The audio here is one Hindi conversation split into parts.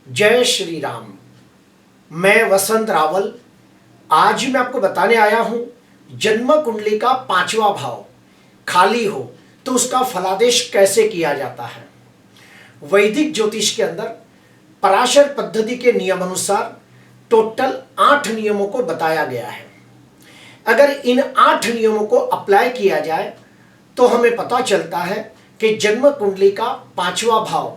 जय श्री राम। मैं वसंत रावल। आज मैं आपको बताने आया हूं जन्म कुंडली का पांचवा भाव खाली हो तो उसका फलादेश कैसे किया जाता है। वैदिक ज्योतिष के अंदर पराशर पद्धति के नियम अनुसार टोटल 8 नियमों को बताया गया है। अगर इन 8 नियमों को अप्लाई किया जाए तो हमें पता चलता है कि जन्म कुंडली का पांचवा भाव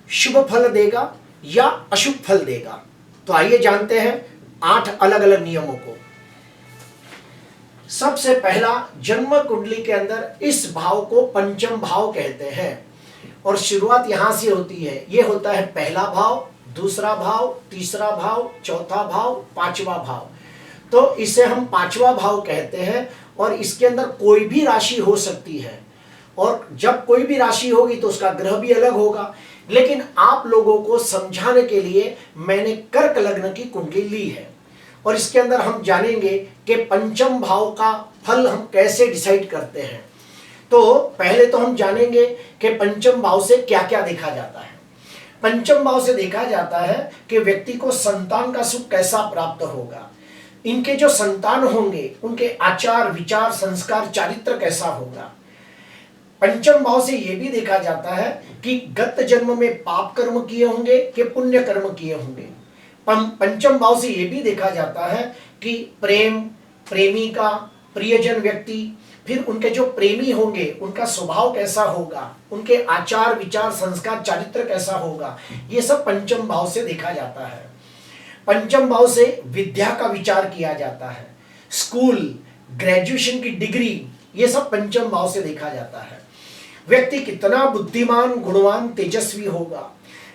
शुभ फल देगा या अशुभ फल देगा। तो आइए जानते हैं 8 अलग अलग नियमों को। सबसे पहला, जन्म कुंडली के अंदर इस भाव को पंचम भाव कहते हैं और शुरुआत यहां से होती है। यह होता है पहला भाव, दूसरा भाव, तीसरा भाव, चौथा भाव, पांचवा भाव। तो इसे हम पांचवा भाव कहते हैं और इसके अंदर कोई भी राशि हो सकती है और जब कोई भी राशि होगी तो उसका ग्रह भी अलग होगा। लेकिन आप लोगों को समझाने के लिए मैंने कर्क लग्न की कुंडली ली है और इसके अंदर हम जानेंगे कि पंचम भाव का फल हम कैसे डिसाइड करते हैं। तो पहले तो हम जानेंगे कि पंचम भाव से क्या क्या देखा जाता है। पंचम भाव से देखा जाता है कि व्यक्ति को संतान का सुख कैसा प्राप्त होगा, इनके जो संतान होंगे उनके आचार विचार संस्कार चारित्र कैसा होगा। पंचम भाव से यह भी देखा जाता है कि गत जन्म में पाप कर्म किए होंगे कि पुण्य कर्म किए होंगे। पंचम भाव से यह भी देखा जाता है कि प्रेम, प्रेमिका, प्रियजन व्यक्ति, फिर उनके जो प्रेमी होंगे उनका स्वभाव कैसा होगा, उनके आचार विचार संस्कार चारित्र कैसा होगा। यह सब पंचम भाव से देखा जाता है। पंचम भाव से विद्या का विचार किया जाता है, स्कूल, ग्रेजुएशन की डिग्री, यह सब पंचम भाव से देखा जाता है। व्यक्ति कितना बुद्धिमान, गुणवान, तेजस्वी होगा,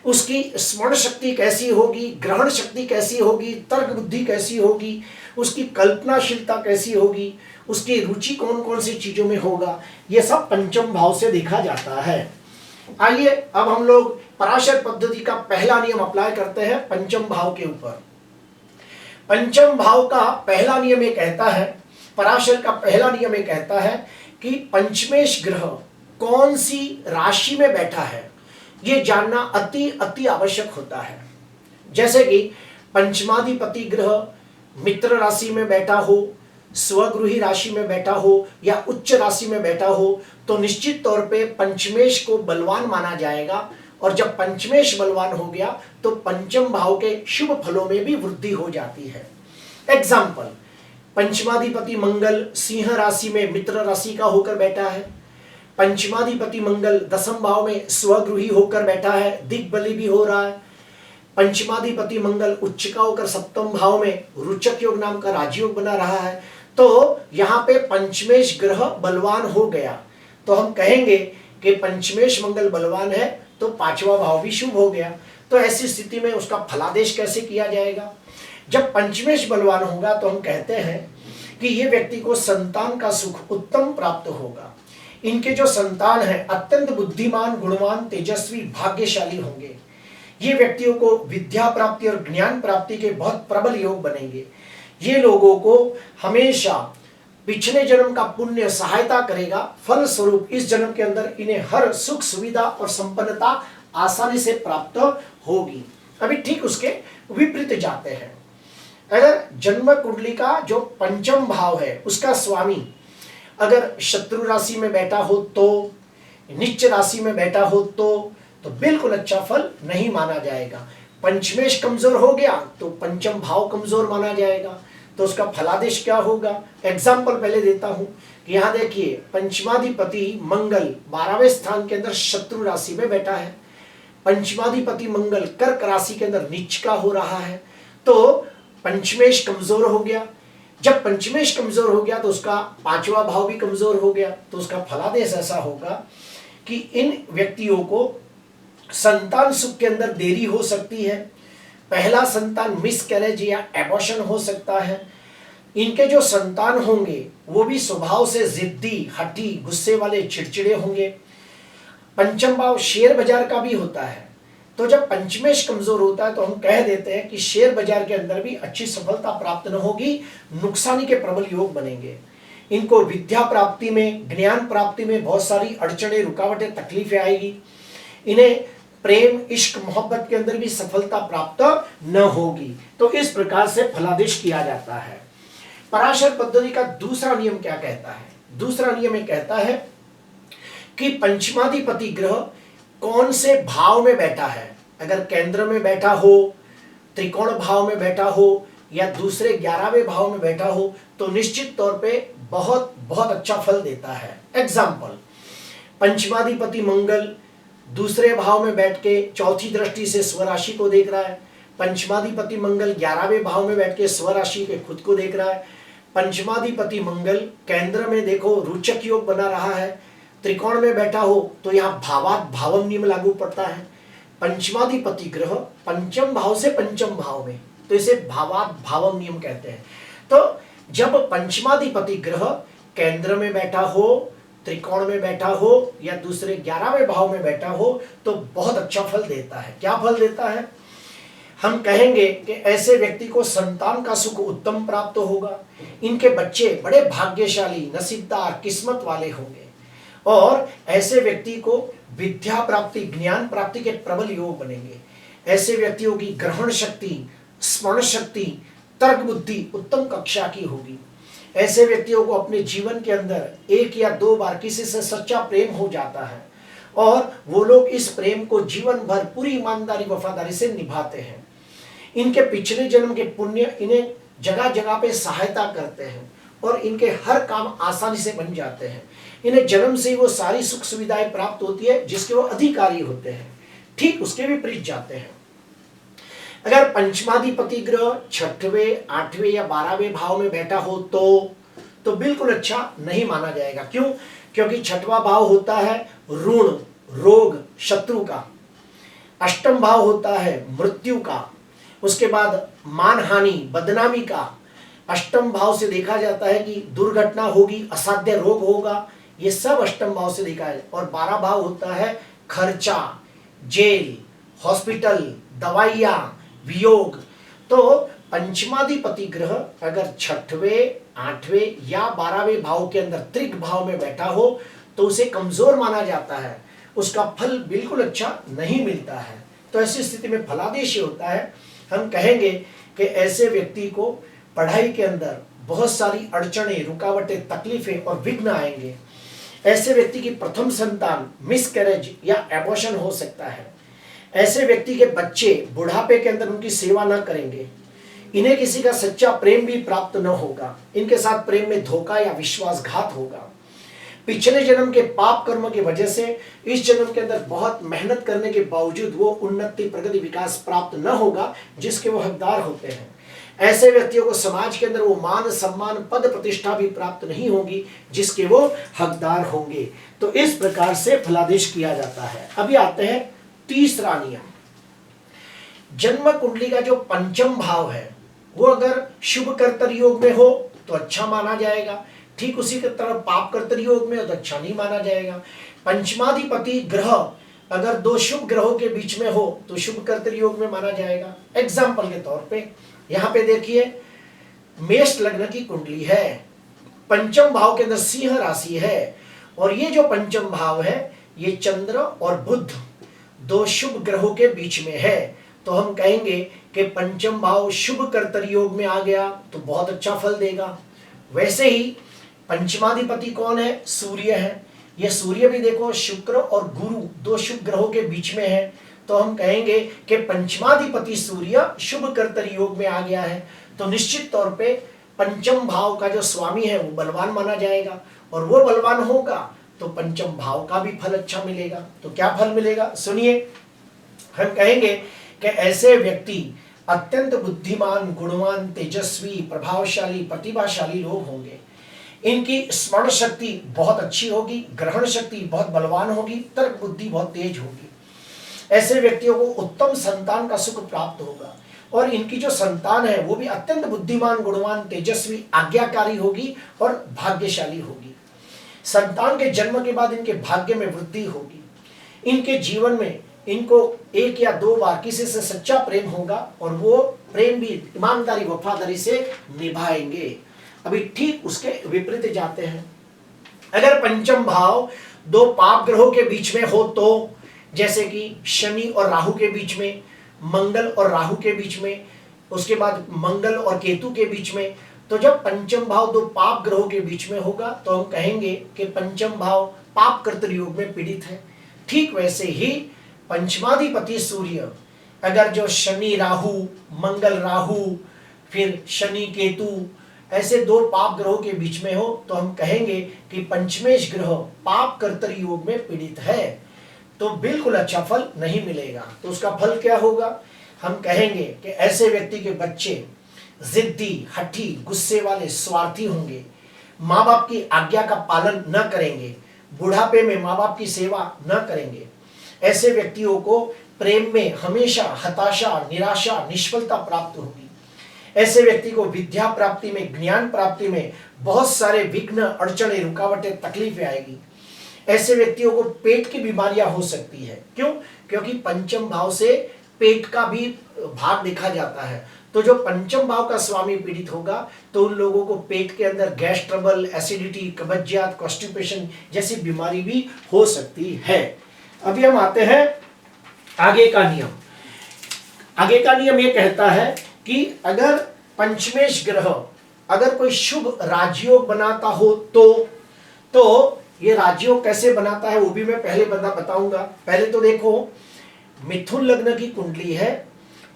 उसकी स्मरण शक्ति कैसी होगी, ग्रहण शक्ति कैसी होगी, तर्क बुद्धि कैसी होगी, उसकी कल्पनाशीलता कैसी होगी, उसकी रुचि कौन कौन सी चीजों में होगा, यह सब पंचम भाव से देखा जाता है। आइए अब हम लोग पराशर पद्धति का पहला नियम अप्लाई करते हैं पंचम भाव के ऊपर। पंचम भाव का पहला नियम ये कहता है, पराशर का पहला नियम ये कहता है कि पंचमेश ग्रह कौन सी राशि में बैठा है यह जानना अति अति आवश्यक होता है। जैसे कि पंचमाधिपति ग्रह मित्र राशि में बैठा हो, स्वगृही राशि में बैठा हो या उच्च राशि में बैठा हो तो निश्चित तौर पे पंचमेश को बलवान माना जाएगा और जब पंचमेश बलवान हो गया तो पंचम भाव के शुभ फलों में भी वृद्धि हो जाती है। एग्जाम्पल, पंचमाधिपति मंगल सिंह राशि में मित्र राशि का होकर बैठा है, पंचमाधिपति मंगल दसम भाव में स्वगृही होकर बैठा है, दिग्बली भी हो रहा है, पंचमाधिपति मंगल उच्च का होकर सप्तम भाव में रुचक योग नाम का राजयोग बना रहा है। तो यहाँ पे पंचमेश ग्रह बलवान हो गया तो हम कहेंगे कि पंचमेश मंगल बलवान है तो पांचवा भाव भी शुभ हो गया। तो ऐसी स्थिति में उसका फलादेश कैसे किया जाएगा। जब पंचमेश बलवान होगा तो हम कहते हैं कि ये व्यक्ति को संतान का सुख उत्तम प्राप्त होगा। इनके जो संतान है अत्यंत बुद्धिमान, गुणवान, तेजस्वी, भाग्यशाली होंगे। ये व्यक्तियों को विद्या प्राप्ति और ज्ञान प्राप्ति के बहुत प्रबल योग बनेंगे। ये लोगों को हमेशा पिछले जन्म का पुण्य सहायता करेगा। फल स्वरूप इस जन्म के अंदर इन्हें हर सुख सुविधा और संपन्नता आसानी से प्राप्त होगी। अभी ठीक उसके विपरीत जाते हैं। अगर जन्म कुंडली का जो पंचम भाव है उसका स्वामी अगर शत्रु राशि में बैठा हो तो, नीच राशि में बैठा हो तो बिल्कुल अच्छा फल नहीं माना जाएगा। पंचमेश कमजोर हो गया तो पंचम भाव कमजोर माना जाएगा। तो उसका फलादेश क्या होगा। एग्जाम्पल पहले देता हूं कि यहां देखिए पंचमाधिपति मंगल 12वें स्थान के अंदर शत्रु राशि में बैठा है, पंचमाधिपति मंगल कर्क राशि के अंदर नीच का हो रहा है तो पंचमेश कमजोर हो गया। जब पंचमेश कमजोर हो गया तो उसका पांचवा भाव भी कमजोर हो गया। तो उसका फलादेश ऐसा होगा कि इन व्यक्तियों को संतान सुख के अंदर देरी हो सकती है, पहला संतान मिसकैरेज या एबॉर्शन हो सकता है। इनके जो संतान होंगे वो भी स्वभाव से जिद्दी, हठी, गुस्से वाले, चिड़चिड़े होंगे। पंचम भाव शेयर बाजार का भी होता है तो जब पंचमेश कमजोर होता है तो हम कह देते हैं कि शेयर बाजार के अंदर भी अच्छी सफलता प्राप्त न होगी, नुकसानी के प्रबल योग बनेंगे। इनको विद्या प्राप्ति में, ज्ञान प्राप्ति में बहुत सारी अड़चने, रुकावटें, तकलीफें आएगी। इन्हें प्रेम इश्क मोहब्बत के अंदर भी सफलता प्राप्त न होगी। तो इस प्रकार से फलादेश किया जाता है। पराशर पद्धति का दूसरा नियम क्या कहता है? दूसरा नियम ये कहता है कि पंचमाधिपति ग्रह कौन से भाव में बैठा है। अगर केंद्र में बैठा हो, त्रिकोण भाव में बैठा हो या दूसरे 11वें भाव में बैठा हो तो निश्चित तौर पे बहुत बहुत अच्छा फल देता है। एग्जाम्पल, पंचमाधिपति मंगल दूसरे भाव में बैठ के चौथी दृष्टि से स्वराशि को देख रहा है। पंचमाधिपति मंगल 11वें भाव में बैठ के स्वराशि के खुद को देख रहा है। पंचमाधिपति मंगल केंद्र में देखो रोचक योग बना रहा है। त्रिकोण में बैठा हो तो यहाँ भावात भावम नियम लागू पड़ता है। पंचमाधिपति ग्रह पंचम भाव से पंचम भाव में, तो इसे भावात भावम नियम कहते हैं। तो जब पंचमाधिपति ग्रह केंद्र में बैठा हो, त्रिकोण में बैठा हो या दूसरे 11वें भाव में बैठा हो तो बहुत अच्छा फल देता है। क्या फल देता है? हम कहेंगे कि ऐसे व्यक्ति को संतान का सुख उत्तम प्राप्त होगा। इनके बच्चे बड़े भाग्यशाली, नसीबदार, किस्मत वाले होंगे और ऐसे व्यक्ति को विद्या प्राप्ति, ज्ञान प्राप्ति के प्रबल योग बनेंगे। ऐसे व्यक्तियों की ग्रहण शक्ति, स्मरण शक्ति, तर्क बुद्धि उत्तम कक्षा की होगी। ऐसे व्यक्तियों को अपने जीवन के अंदर 1 या 2 बार किसी से सच्चा प्रेम हो जाता है और वो लोग इस प्रेम को जीवन भर पूरी ईमानदारी वफादारी से निभाते हैं। इनके पिछले जन्म के पुण्य इन्हें जगह जगह पे सहायता करते हैं और इनके हर काम आसानी से बन जाते हैं। इन्हें जन्म से ही वो सारी सुख सुविधाएं प्राप्त होती है जिसके वो अधिकारी होते हैं। ठीक उसके विपरीत जाते हैं। अगर पंचमाधिपति ग्रह 6वें, 8वें या 12वें भाव में बैठा हो तो बिल्कुल अच्छा नहीं माना जाएगा। क्यों? क्योंकि 6वां भाव होता है ऋण, रोग, शत्रु का। 8वां भाव होता है मृत्यु का। उसके बाद मानहानि, बदनामी का। 8वां भाव से देखा जाता है कि दुर्घटना होगी, असाध्य रोग होगा, ये सब 8वां भाव से देखा है। और 12 भाव होता है खर्चा, जेल, हॉस्पिटल, दवाइयां, वियोग। तो पंचमाधिपति ग्रह अगर 6वें, 8वें या 12वें भाव के अंदर त्रिक भाव में बैठा हो तो उसे कमजोर माना जाता है, उसका फल बिल्कुल अच्छा नहीं मिलता है। तो ऐसी स्थिति में फलादेश होता है। हम कहेंगे कि ऐसे व्यक्ति को पढ़ाई के अंदर बहुत सारी अड़चनें, रुकावटें, तकलीफें और विघ्न आएंगे। ऐसे व्यक्ति की प्रथम संतान मिसकैरेज या एबॉर्शन हो सकता है। ऐसे व्यक्ति के बच्चे बुढ़ापे के अंदर उनकी सेवा न करेंगे। इन्हें किसी का सच्चा प्रेम भी प्राप्त न होगा। इनके साथ प्रेम में धोखा या विश्वासघात होगा। पिछले जन्म के पाप कर्म की वजह से इस जन्म के अंदर बहुत मेहनत करने के बावजूद वो उन्नति, प्रगति, विकास प्राप्त न होगा जिसके वो हकदार होते हैं। ऐसे व्यक्तियों को समाज के अंदर वो मान, सम्मान, पद, प्रतिष्ठा भी प्राप्त नहीं होगी जिसके वो हकदार होंगे। तो इस प्रकार से फलादेश किया जाता है। अभी आते हैं तीसरा नियम। जन्म कुंडली का जो पंचम भाव है वो अगर शुभ कर्तर योग में हो तो अच्छा माना जाएगा। ठीक उसी की तरह पाप कर्तर योग में हो तो अच्छा नहीं माना जाएगा। पंचमाधिपति ग्रह अगर 2 शुभ ग्रहों के बीच में हो तो शुभ कर्तर योग में माना जाएगा। एग्जाम्पल के तौर पे यहाँ पे देखिए, मेष लग्न की कुंडली है, पंचम भाव के अंदर सिंह राशि है और ये जो पंचम भाव है ये चंद्र और बुध 2 शुभ ग्रहों के बीच में है। तो हम कहेंगे कि पंचम भाव शुभ कर्तर योग में आ गया तो बहुत अच्छा फल देगा। वैसे ही पंचमाधिपति कौन है? सूर्य है। ये सूर्य भी देखो शुक्र और गुरु 2 शुभ ग्रहों के बीच में है। तो हम कहेंगे कि पंचमाधिपति सूर्य शुभ कर्तर योग में आ गया है। तो निश्चित तौर पे पंचम भाव का जो स्वामी है वो बलवान माना जाएगा और वो बलवान होगा तो पंचम भाव का भी फल अच्छा मिलेगा। तो क्या फल मिलेगा सुनिए। हम कहेंगे कि ऐसे व्यक्ति अत्यंत बुद्धिमान, गुणवान, तेजस्वी, प्रभावशाली, प्रतिभाशाली लोग होंगे। इनकी स्मरण शक्ति बहुत अच्छी होगी, ग्रहण शक्ति बहुत बलवान होगी, तर्क बुद्धि बहुत तेज होगी। ऐसे व्यक्तियों को उत्तम संतान का सुख प्राप्त होगा और इनकी जो संतान है वो भी अत्यंत बुद्धिमान, गुणवान, तेजस्वी, आज्ञाकारी होगी और भाग्यशाली होगी। संतान के जन्म के बाद इनके भाग्य में वृद्धि होगी। इनके जीवन में इनको 1 या 2 बार किसी से सच्चा प्रेम होगा और वो प्रेम भी ईमानदारी, वफादारी से निभाएंगे। अभी ठीक उसके विपरीत जाते हैं। अगर पंचम भाव 2 पाप ग्रहों के बीच में हो तो जैसे कि शनि और राहु के बीच में, मंगल और राहु के बीच में, उसके बाद मंगल और केतु के बीच में। तो जब पंचम भाव दो पाप ग्रहों के बीच में होगा तो हम कहेंगे कि पंचम भाव पाप कर्तृ योग में पीड़ित है। ठीक वैसे ही पंचमाधिपति सूर्य अगर जो शनि राहु, मंगल राहु, फिर शनि केतु ऐसे दो पाप ग्रहों के बीच में हो तो हम कहेंगे कि पंचमेश ग्रह पाप कर्तृ योग में पीड़ित है, तो बिल्कुल अच्छा फल नहीं मिलेगा। तो उसका फल क्या होगा? हम कहेंगे कि ऐसे व्यक्ति के बच्चे जिद्दी, हठी, गुस्से वाले, स्वार्थी होंगे, माँ बाप की आज्ञा का पालन न करेंगे, बुढ़ापे में माँ बाप की सेवा न करेंगे। ऐसे व्यक्तियों को प्रेम में हमेशा हताशा, निराशा, निष्फलता प्राप्त होगी। ऐसे व्यक्ति को विद्या प्राप्ति में, ज्ञान प्राप्ति में बहुत सारे विघ्न, अड़चने, रुकावटें, तकलीफें आएगी। ऐसे व्यक्तियों को पेट की बीमारियां हो सकती है। क्यों? क्योंकि पंचम भाव से पेट का भी भाग देखा जाता है। तो जो पंचम भाव का स्वामी पीड़ित होगा तो उन लोगों को पेट के अंदर गैस ट्रबल, एसिडिटी, कब्जियत, कॉन्स्टिपेशन जैसी बीमारी भी हो सकती है। अभी हम आते हैं आगे का नियम। आगे का नियम ये कहता है कि अगर पंचमेश ग्रह अगर कोई शुभ राजयोग बनाता हो तो ये राजयोग कैसे बनाता है वो भी मैं पहले बताऊंगा। पहले तो देखो, मिथुन लग्न की कुंडली है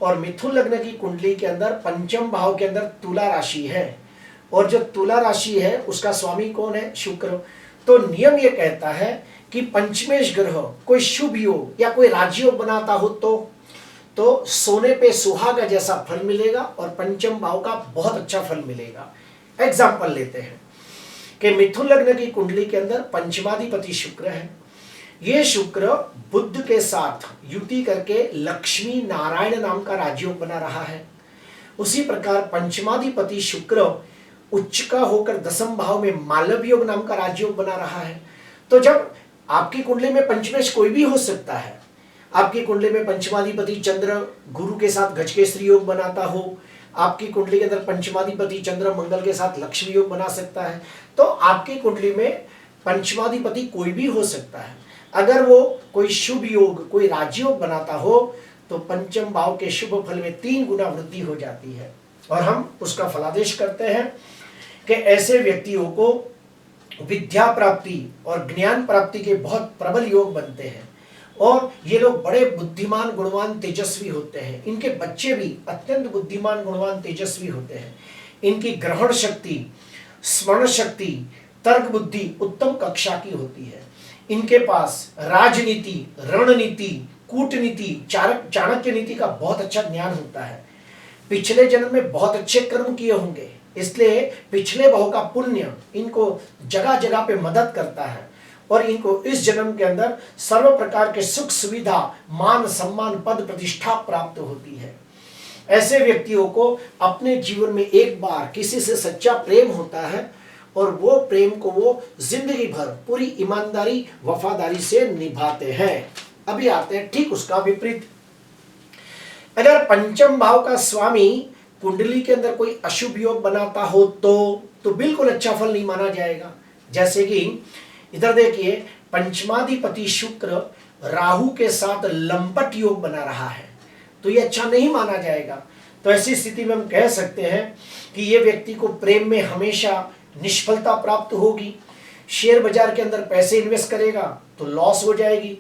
और मिथुन लग्न की कुंडली के अंदर पंचम भाव के अंदर तुला राशि है और जो तुला राशि है उसका स्वामी कौन है? शुक्र। तो नियम ये कहता है कि पंचमेश ग्रह कोई शुभ योग या कोई राजयोग बनाता हो तो सोने पे सुहागा जैसा फल मिलेगा और पंचम भाव का बहुत अच्छा फल मिलेगा। एग्जाम्पल लेते हैं कि मिथुन लग्न की कुंडली के अंदर पंचमाधिपति शुक्र है। ये शुक्र बुध के साथ युति करके लक्ष्मी नारायण नाम का राजयोग बना रहा है। उसी प्रकार पंचमाधिपति शुक्र उच्च का होकर दसम भाव में मालव योग नाम का राजयोग बना रहा है। तो जब आपकी कुंडली में पंचमेश कोई भी हो सकता है, आपकी कुंडली में पंचमाधिपति चंद्र गुरु के साथ गजकेसरी योग बनाता हो, आपकी कुंडली के अंदर पंचमाधिपति चंद्र मंगल के साथ लक्ष्मी योग बना सकता है, तो आपकी कुंडली में पंचमाधिपति कोई भी हो सकता है। अगर वो कोई शुभ योग, कोई राजयोग बनाता हो तो पंचम भाव के शुभ फल में 3 गुना वृद्धि हो जाती है। और हम उसका फलादेश करते हैं कि ऐसे व्यक्तियों को विद्या प्राप्ति और ज्ञान प्राप्ति के बहुत प्रबल योग बनते हैं और ये लोग बड़े बुद्धिमान, गुणवान, तेजस्वी होते हैं। इनके बच्चे भी अत्यंत बुद्धिमान, गुणवान, तेजस्वी होते हैं। इनकी ग्रहण शक्ति, स्मरण शक्ति, तर्क बुद्धि उत्तम कक्षा की होती है। इनके पास राजनीति, रणनीति, कूटनीति, चाणक्य नीति का बहुत अच्छा ज्ञान होता है। पिछले जन्म में बहुत अच्छे कर्म किए होंगे, इसलिए पिछले भाव का पुण्य इनको जगह जगह पे मदद करता है और इनको इस जन्म के अंदर सर्व प्रकार के सुख सुविधा, मान सम्मान, पद प्रतिष्ठा प्राप्त होती है। ऐसे व्यक्तियों को अपने जीवन में एक बार किसी से सच्चा प्रेम होता है और वो प्रेम को वो जिंदगी भर पूरी ईमानदारी, वफादारी से निभाते हैं। अभी आते हैं ठीक उसका विपरीत। अगर पंचम भाव का स्वामी कुंडली के अंदर कोई अशुभ योग बनाता हो तो बिल्कुल अच्छा फल नहीं माना जाएगा। जैसे कि इधर देखिए, पंचमाधिपति शुक्र राहु के साथ लंपट योग बना रहा है तो ये अच्छा नहीं माना जाएगा। तो ऐसी स्थिति में हम कह सकते हैं कि ये व्यक्ति को प्रेम में हमेशा निष्फलता प्राप्त होगी। शेयर बाजार के अंदर पैसे इन्वेस्ट करेगा तो लॉस हो जाएगी।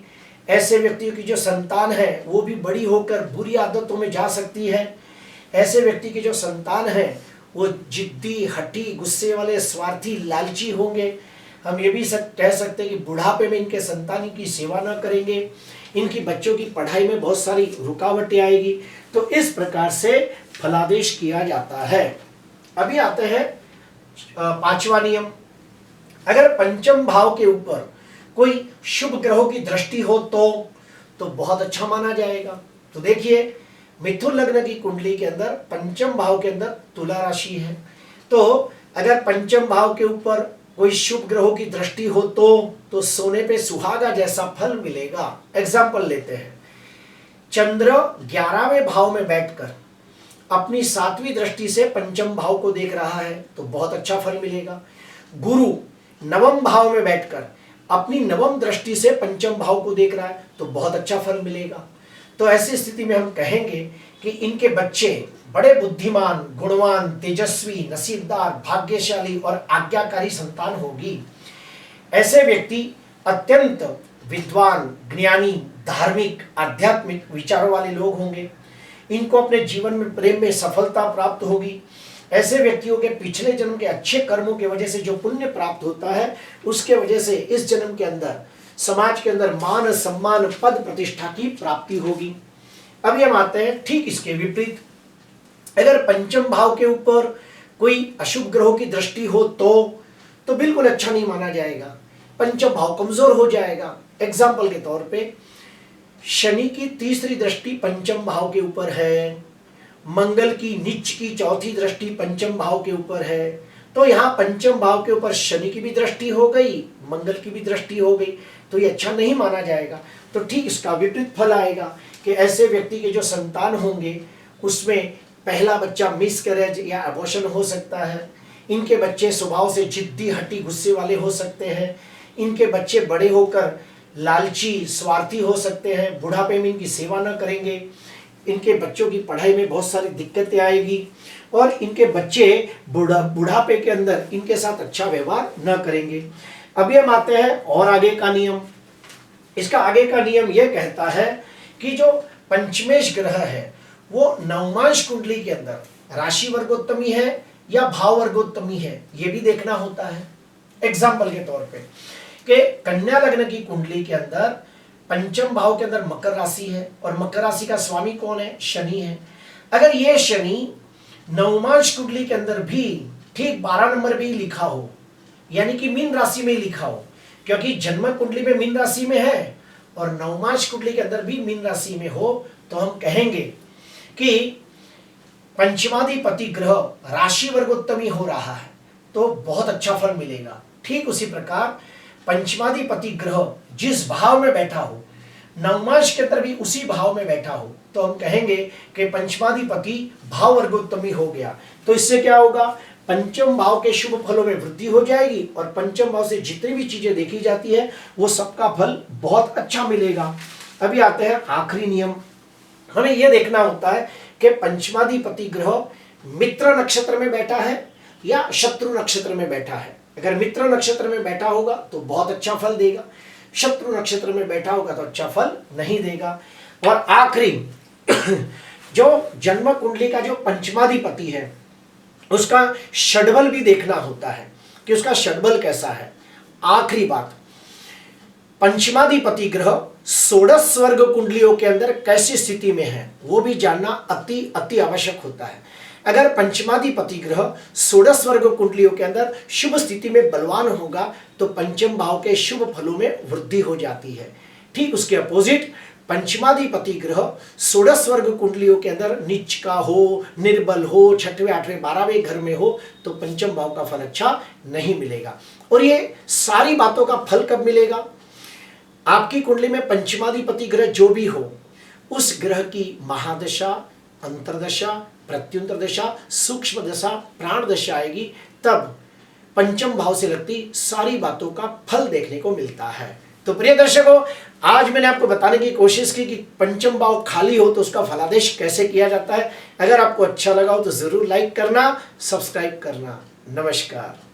ऐसे व्यक्तियों की जो संतान है वो भी बड़ी होकर बुरी आदतों में जा सकती है। ऐसे व्यक्ति की जो संतान है वो जिद्दी, हठी, गुस्से वाले, स्वार्थी, लालची होंगे। हम ये भी कह सकते हैं कि बुढ़ापे में इनके संतान की सेवा न करेंगे, इनकी बच्चों की पढ़ाई में बहुत सारी रुकावटें आएगी। तो इस प्रकार से फलादेश किया जाता है। अभी आते हैं 5वां नियम। अगर पंचम भाव के ऊपर कोई शुभ ग्रहों की दृष्टि हो तो बहुत अच्छा माना जाएगा। तो देखिए, मिथुन लग्न की कुंडली के अंदर पंचम भाव के अंदर तुला राशि है, तो अगर पंचम भाव के ऊपर कोई शुभ ग्रहों की दृष्टि हो तो सोने पे सुहागा जैसा फल मिलेगा। एग्जाम्पल लेते हैं, चंद्र 11वें भाव में बैठकर अपनी 7वीं दृष्टि से पंचम भाव को देख रहा है तो बहुत अच्छा फल मिलेगा। गुरु 9वें भाव में बैठकर अपनी नवम दृष्टि से पंचम भाव को देख रहा है तो बहुत अच्छा फल मिलेगा। तो ऐसी स्थिति में हम कहेंगे कि इनके बच्चे बड़े बुद्धिमान, गुणवान, तेजस्वी, नसीबदार, भाग्यशाली और आज्ञाकारी संतान होगी। ऐसे व्यक्ति अत्यंत विद्वान, ज्ञानी, धार्मिक, आध्यात्मिक विचारों वाले लोग होंगे। इनको अपने जीवन में प्रेम में सफलता प्राप्त होगी। ऐसे व्यक्तियों के पिछले जन्म के अच्छे कर्मों की वजह से जो पुण्य प्राप्त होता है, उसके वजह से इस जन्म के अंदर समाज के अंदर मान, सम्मान, पद प्रतिष्ठा की प्राप्ति होगी। अब हम आते हैं ठीक इसके विपरीत। अगर पंचम भाव के ऊपर कोई अशुभ ग्रहों की दृष्टि हो तो बिल्कुल अच्छा नहीं माना जाएगा, पंचम भाव कमजोर हो जाएगा। एग्जाम्पल के तौर पे शनि की तीसरी दृष्टि पंचम भाव के ऊपर है, मंगल की नीच की चौथी दृष्टि पंचम भाव के ऊपर है, तो यहाँ पंचम भाव के ऊपर शनि की भी दृष्टि हो गई, मंगल की भी दृष्टि हो गई, तो ये अच्छा नहीं माना जाएगा। तो ठीक इसका विपरीत फल आएगा कि ऐसे व्यक्ति के जो संतान होंगे उसमें पहला बच्चा मिसकैरेज या अबॉर्शन हो सकता है। इनके बच्चे स्वभाव से जिद्दी, हटी, गुस्से वाले हो सकते हैं। इनके बच्चे बड़े होकर लालची, स्वार्थी हो सकते हैं। बुढ़ापे में इनकी सेवा न करेंगे। इनके बच्चों की पढ़ाई में बहुत सारी दिक्कतें आएगी और इनके बच्चे बुढ़ापे के अंदर इनके साथ अच्छा व्यवहार न करेंगे। अभी हम आते हैं और आगे का नियम। इसका आगे का नियम यह कहता है कि जो पंचमेश ग्रह है वो नवमांश कुंडली के अंदर राशि वर्गोत्तमी है या भाव वर्गोत्तमी है, ये भी देखना होता है। एग्जाम्पल के तौर पे कि कन्या लग्न की कुंडली के अंदर पंचम भाव के अंदर मकर राशि है और मकर राशि का स्वामी कौन है? शनि है। अगर ये शनि नवमांश कुंडली के अंदर भी ठीक 12 नंबर भी लिखा हो, यानी कि मीन राशि में ही लिखा हो, क्योंकि जन्म कुंडली में मीन राशि में है और नवमांश कुंडली के अंदर भी मीन राशि में हो, तो हम कहेंगे कि पंचमाधिपति ग्रह राशि वर्गोत्तमी हो रहा है तो बहुत अच्छा फल मिलेगा। ठीक उसी प्रकार पंचमाधिपति ग्रह जिस भाव में बैठा हो, नवमांश के अंदर भी उसी भाव में बैठा हो, तो हम कहेंगे कि पंचमाधिपति भाव वर्गोत्तमी हो गया। तो इससे क्या होगा? पंचम भाव के शुभ फलों में वृद्धि हो जाएगी और पंचम भाव से जितनी भी चीजें देखी जाती है वो सबका फल बहुत अच्छा मिलेगा। अभी आते हैं आखिरी नियम। हमें यह देखना होता है कि पंचमाधिपति ग्रह मित्र नक्षत्र में बैठा है या शत्रु नक्षत्र में बैठा है। अगर मित्र नक्षत्र में बैठा होगा तो बहुत अच्छा फल देगा, शत्रु नक्षत्र में बैठा होगा तो अच्छा फल नहीं देगा। और आखिरी जो जन्म कुंडली का जो पंचमाधिपति है उसका षड्बल भी देखना होता है कि उसका षड्बल कैसा है। आखिरी बात, पंचमाधिपति ग्रह षोडश वर्ग कुंडलियों के अंदर कैसी स्थिति में है वो भी जानना अति अति आवश्यक होता है। अगर पंचमाधिपति ग्रह षोडश वर्ग कुंडलियों के अंदर शुभ स्थिति में बलवान होगा तो पंचम भाव के शुभ फलों में वृद्धि हो जाती है। ठीक उसके अपोजिट पंचमाधिपति ग्रह षोडश वर्ग कुंडलियों के अंदर नीच का हो, निर्बल हो, छठवें, आठवें, 12वें घर में हो तो पंचम भाव का फल अच्छा नहीं मिलेगा। और ये सारी बातों का फल कब मिलेगा? आपकी कुंडली में पंचमाधिपति ग्रह जो भी हो उस ग्रह की महादशा, अंतरदशा, प्रत्युंतर दशा, सूक्ष्म दशा, प्राण दशा आएगी, तब पंचम भाव से लगती सारी बातों का फल देखने को मिलता है। तो प्रिय दर्शकों, आज मैंने आपको बताने की कोशिश की कि पंचम भाव खाली हो तो उसका फलादेश कैसे किया जाता है। अगर आपको अच्छा लगा हो तो जरूर लाइक करना, सब्सक्राइब करना। नमस्कार।